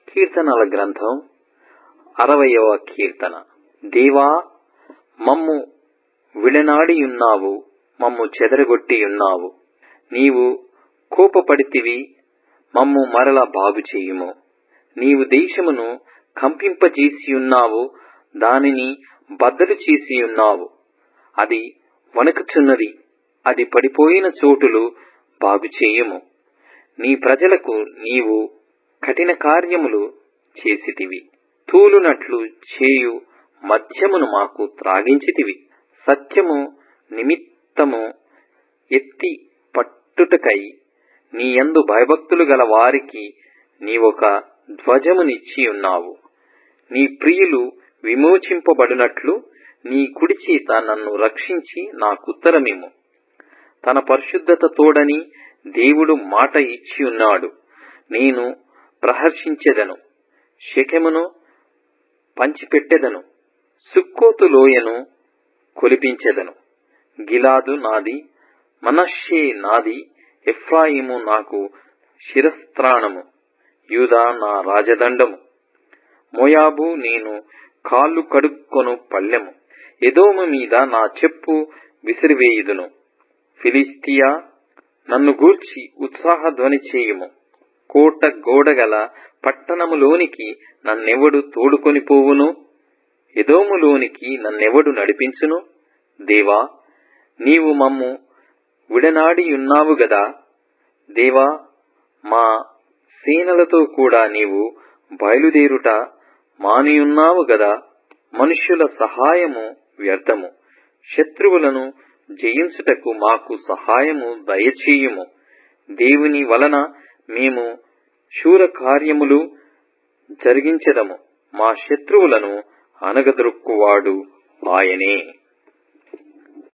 కీర్తనల గ్రంథం 60వ కీర్తన. దేవా, మమ్ము విడనాడియున్నావు, మమ్ము చెదరగొట్టియున్నావు. నీవు కోపపడితివి, మమ్ము మరల బాగుచేయుము. నీవు దేశమును కంపింపజేసియున్నావు, దానిని బద్దలు చేసియున్నావు. అది వణకుచున్నది, అది పడిపోయిన చోటులు బాగుచేయుము. నీ ప్రజలకు నీవు కఠిన కార్యములు చేసితివి. తూలునట్లు చేయు మద్యమును మాకు త్రాగించితివి. సత్యము నిమిత్తము ఎత్తి పట్టుటకై నీ యందు భయభక్తులు గల వారికి నీవొక ధ్వజమునిచ్చియున్నావు. నీ ప్రియులు విమోచింపబడినట్లు నీ కుడిచేత నన్ను రక్షించి నాకుత్తరమిమ్ము. తన పరిశుద్ధత తోడని దేవుడు మాట ఇచ్చియున్నాడు. నేను ప్రహర్షించెదను, షెకెమును పంచిపెట్టెదను, సుక్కోతు లోయను కొలిపించెదను. గిలాదు నాది, మనష్షే నాది, ఎఫ్రాయిము నాకు శిరస్త్రాణము, యూదా నా రాజదండము. మోయాబు నేను కాళ్ళు కడుక్కొను పళ్ళెము, ఎదోము మీద నా చెప్పు విసిరివేయుదును. ఫిలిష్తియా, నన్ను గూర్చి ఉత్సాహధ్వని చేయుము. కోట గోడగల పట్టణములోనికి నన్నెవడు తోడుకొని పోవును? ఎదోములోనికి నన్నెవడు నడిపించును? దేవా, నీవు మమ్ము విడనాడియున్నావు గదా. దేవా, మా సేనలతో కూడా నీవు బయలుదేరుట మానియున్నావు గదా. మనుష్యుల సహాయము వ్యర్థము, శత్రువులను జయించుటకు మాకు సహాయము దయచేయుము. దేవుని వలన మేము శూర కార్యములు జరిగించెదము. మా శత్రువులను అణగదొరుక్కువాడు ఆయనే.